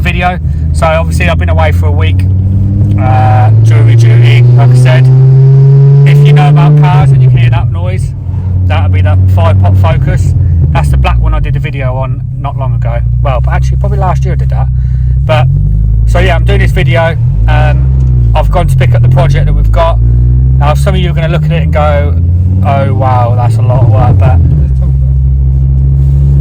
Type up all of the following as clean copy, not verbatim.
a video. So obviously I've been away for a week, jury duty, like I said. If you know about cars and you can hear that noise, that'll be that 5-pot Focus. That's the black one I did a video on not long ago. Well, actually probably last year I did that. But so yeah, I'm doing this video. I've gone to pick up the project that we've got. Now some of you are going to look at it and go, oh wow, that's a lot of work, but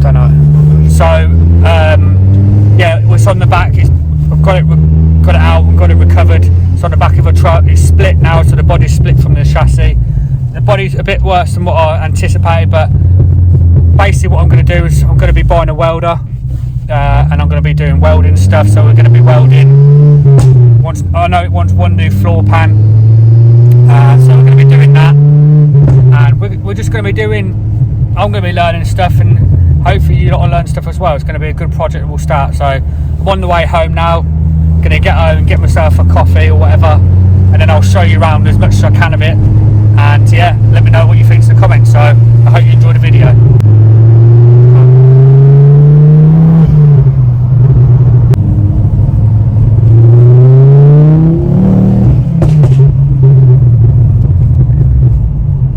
don't know. So yeah, it's on the back. I've got it out and got it recovered. It's on the back of a truck. It's split now, so the body's split from the chassis. The body's a bit worse than what I anticipated, but basically what I'm going to do is I'm going to be buying a welder, and I'm going to be doing welding stuff. So we're going to be welding. I know it wants one new floor pan, so we're going to be doing that, and we're just going to be doing. I'm going to be learning stuff, and hopefully you lot will learn stuff as well. It's going to be a good project that we'll start. So I'm on the way home now. Going to get home and get myself a coffee or whatever, and then I'll show you around as much as I can of it. And yeah, let me know what you think in the comments. So I hope you enjoyed the video.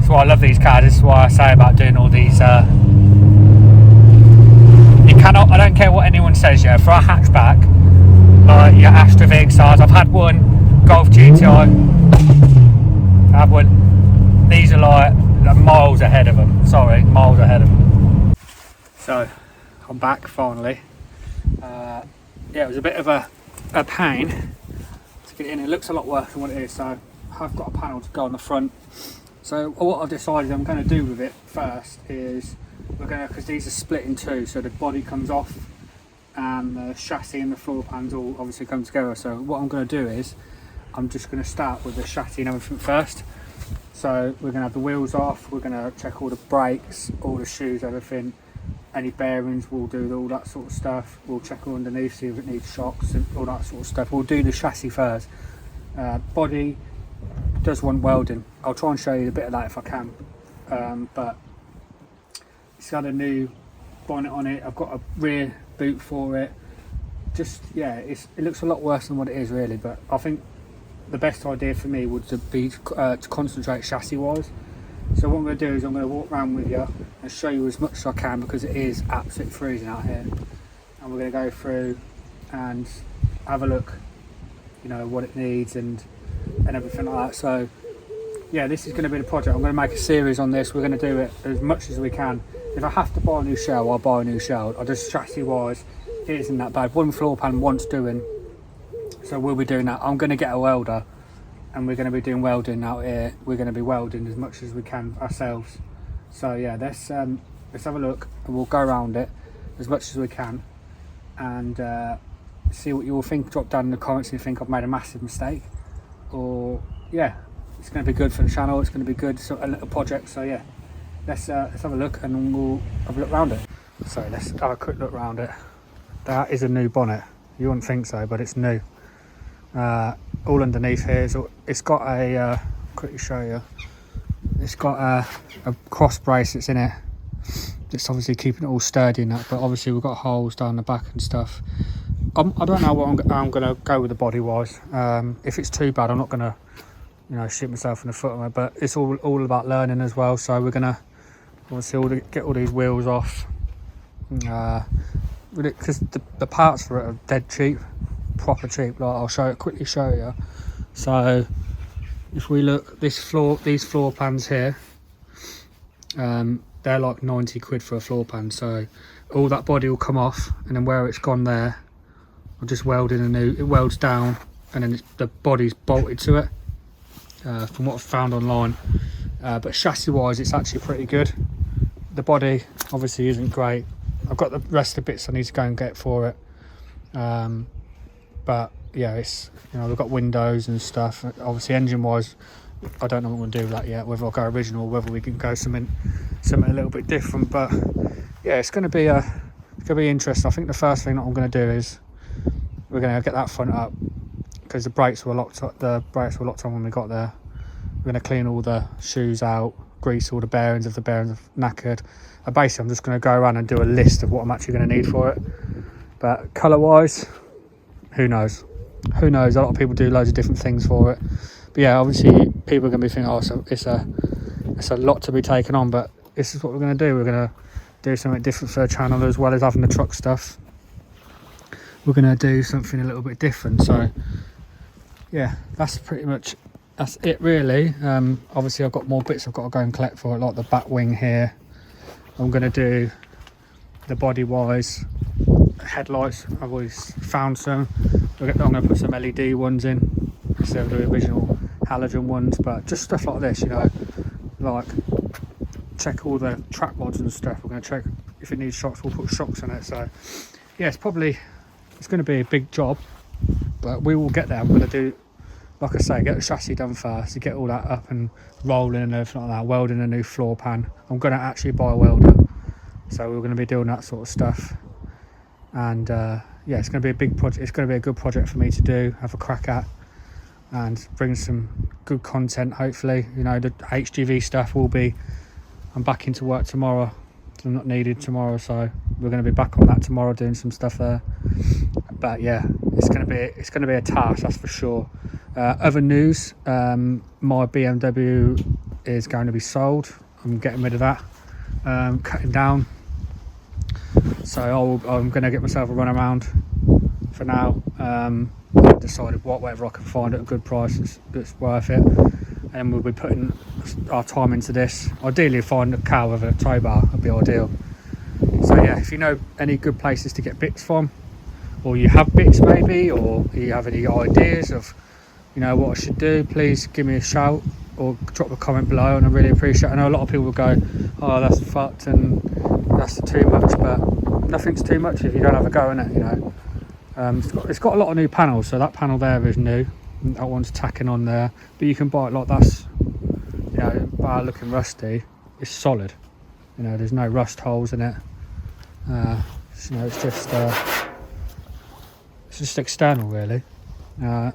So I love these cars. This is why I say about doing all these. You cannot. I don't care what anyone says. Yeah, for a hatchback, like your Astra VXRs. I've had one Golf GTI. I have one. These are like miles ahead of them. Sorry, miles ahead of them. So I'm back finally. Yeah, it was a bit of a pain to get in. It looks a lot worse than what it is. So I've got a panel to go on the front. So what I've decided I'm going to do with it first is we're going to, because these are split in two, so the body comes off and the chassis and the floor pans all obviously come together. So what I'm going to do is I'm just going to start with the chassis and everything first. So we're going to have the wheels off, we're going to check all the brakes, all the shoes, everything, any bearings, we'll do all that sort of stuff. We'll check all underneath, see if it needs shocks and all that sort of stuff. We'll do the chassis first. Body does want welding. I'll try and show you a bit of that if I can. But it's got a new bonnet on it. I've got a rear boot for it. Just, yeah, it looks a lot worse than what it is really, but I think the best idea for me would be to concentrate chassis wise. So what I'm going to do is I'm going to walk around with you and show you as much as I can, because it is absolutely freezing out here, and we're going to go through and have a look, you know, what it needs and everything like that. So yeah, this is going to be the project. I'm going to make a series on this. We're going to do it as much as we can. If I have to buy a new shell, I'll buy a new shell. I just, chassis wise, it isn't that bad. One floor pan wants doing, so we'll be doing that. I'm going to get a welder, and we're going to be doing welding out here. We're going to be welding as much as we can ourselves. So yeah, let's have a look, and we'll go around it as much as we can, and see what you all think. Drop down in the comments if you think I've made a massive mistake, or yeah, it's going to be good for the channel. It's going to be good, so a little project. So yeah, let's have a look, and we'll have a look around it. So let's have a quick look around it. That is a new bonnet. You wouldn't think so, but it's new. All underneath here is, it's got a quickly show you, it's got a cross brace that's in it. It's obviously keeping it all sturdy and that, but obviously we've got holes down the back and stuff. I don't know what I'm going to go with the body wise. If it's too bad, I'm not going to, you know, shoot myself in the foot on it, but it's all about learning as well. So we're going to obviously get all these wheels off, because the parts for it are dead cheap, proper cheap. Like, I'll quickly show you. So if we look, these floor pans here, they're like 90 quid for a floor pan. So all that body will come off, and then where it's gone there, I'll just weld in a new, it welds down, and then the body's bolted to it, from what I've found online. But chassis wise, it's actually pretty good. The body obviously isn't great. I've got the rest of the bits I need to go and get for it. But yeah, it's, you know, we've got windows and stuff. Obviously engine wise, I don't know what we're going to do with that yet, whether I'll go original or whether we can go something a little bit different. But yeah, it's going to be interesting. I think the first thing that I'm going to do is we're going to get that front up, because the brakes were locked on when we got there. We're going to clean all the shoes out, grease all the bearings if the bearings are knackered. Basically I'm just going to go around and do a list of what I'm actually going to need for it. But colour wise, who knows? A lot of people do loads of different things for it, but yeah, obviously people are going to be thinking, oh, so it's a lot to be taken on, but this is what we're going to do. We're going to do something different for the channel, as well as having the truck stuff. We're going to do something a little bit different. So yeah, that's it really. Obviously I've got more bits I've got to go and collect for it, like the back wing here. I'm going to do the body wise headlights. I've always found some. I'm going to put some LED ones in instead of the original halogen ones, but just stuff like this, you know, like check all the track rods and stuff. We're going to check if it needs shocks, we'll put shocks in it. So yeah, it's going to be a big job, but we will get there. I'm going to do, like I say, get the chassis done first, to get all that up and rolling and everything like that, welding a new floor pan. I'm going to actually buy a welder, so we're going to be doing that sort of stuff. And yeah, it's going to be a big project. It's going to be a good project for me to do, have a crack at, and bring some good content, hopefully. You know, the HGV stuff will be, I'm back into work tomorrow, so I'm not needed tomorrow, so we're going to be back on that tomorrow doing some stuff there. But yeah, it's going to be a task, that's for sure. Other news, my BMW is going to be sold. I'm getting rid of that, cutting down. So I'm going to get myself a run around for now. I've decided whatever I can find at a good price that's worth it, and we'll be putting our time into this. Ideally find a car with a tow bar would be ideal. So yeah, if you know any good places to get bits from, or you have bits maybe, or you have any ideas of, you know, what I should do, please give me a shout or drop a comment below, and I really appreciate it. I know a lot of people will go, oh, that's fucked and that's too much, but nothing's too much if you don't have a go in it, you know. It's got a lot of new panels, so that panel there is new, that one's tacking on there, but you can buy it like that's, you know, bar looking rusty, it's solid, you know, there's no rust holes in it. You know, it's just external really.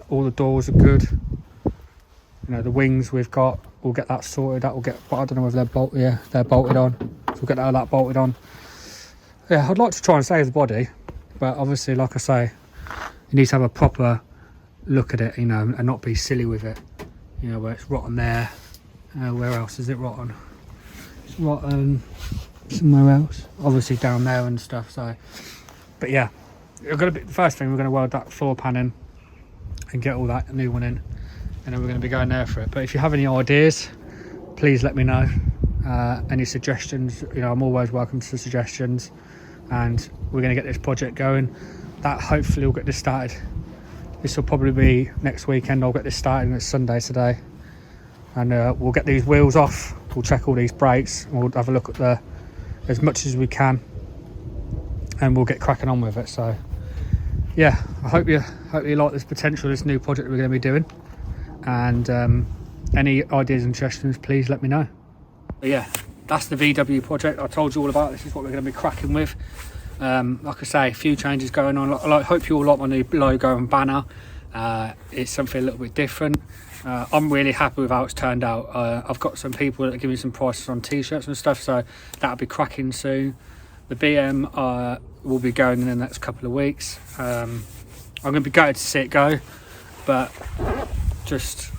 All the doors are good, you know, the wings we've got, we'll get that sorted. That will get, but I don't know if they're bolted. Yeah, they're bolted on, so we'll get that bolted on. Yeah, I'd like to try and save the body, but obviously, like I say, you need to have a proper look at it, you know, and not be silly with it, you know, where it's rotten there. Where else is it rotten? It's rotten somewhere else, obviously down there and stuff. So, but yeah, the first thing, we're going to weld that floor pan in and get all that new one in, and then we're going to be going there for it. But if you have any ideas, please let me know. Any suggestions, you know, I'm always welcome to suggestions, and we're going to get this project going. That hopefully will get this started. This will probably be next weekend. I'll get this started, and it's Sunday today, and we'll get these wheels off, we'll check all these brakes, and we'll have a look at as much as we can, and we'll get cracking on with it. So yeah, I hope you like this potential, this new project we're going to be doing, and any ideas and suggestions, please let me know. But yeah, that's the VW project I told you all about. This is what we're going to be cracking with. Like I say, a few changes going on. I hope you all like my new logo and banner. It's something a little bit different. I'm really happy with how it's turned out. I've got some people that give me some prices on t-shirts and stuff, so that'll be cracking soon. The BM will be going in the next couple of weeks. I'm going to be gutted to see it go, but just,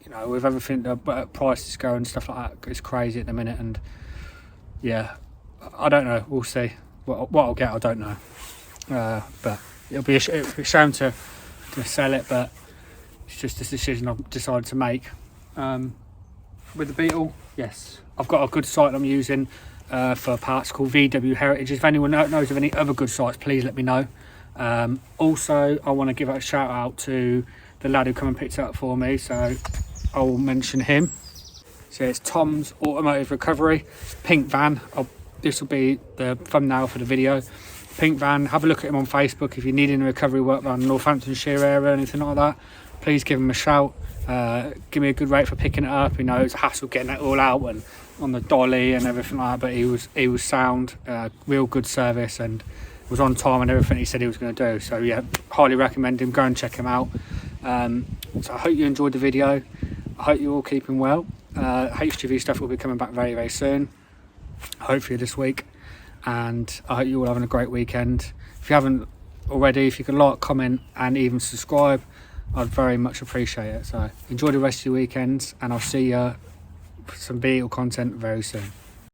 you know, with everything, the prices going and stuff like that, it's crazy at the minute, and yeah, I don't know, we'll see what I'll get. I don't know, but it'll be a shame to sell it, but it's just this decision I've decided to make. With the Beetle, yes, I've got a good site I'm using for parts called VW Heritage. If anyone knows of any other good sites, please let me know. Also, I want to give a shout out to the lad who come and picked it up for me, so I'll mention him. So it's Tom's Automotive Recovery, pink van. This will be the thumbnail for the video. Pink van, have a look at him on Facebook. If you're needing a recovery work around the Northamptonshire area or anything like that, please give him a shout. Give me a good rate for picking it up. You know, it's a hassle getting it all out and on the dolly and everything like that, but he was sound, real good service, and was on time and everything he said he was going to do. So yeah, highly recommend him. Go and check him out. So I hope you enjoyed the video. I hope you're all keeping well. HGV stuff will be coming back very, very soon, hopefully this week, and I hope you're all having a great weekend. If you haven't already, if you could like, comment and even subscribe, I'd very much appreciate it. So enjoy the rest of your weekends, and I'll see you for some beetle content very soon.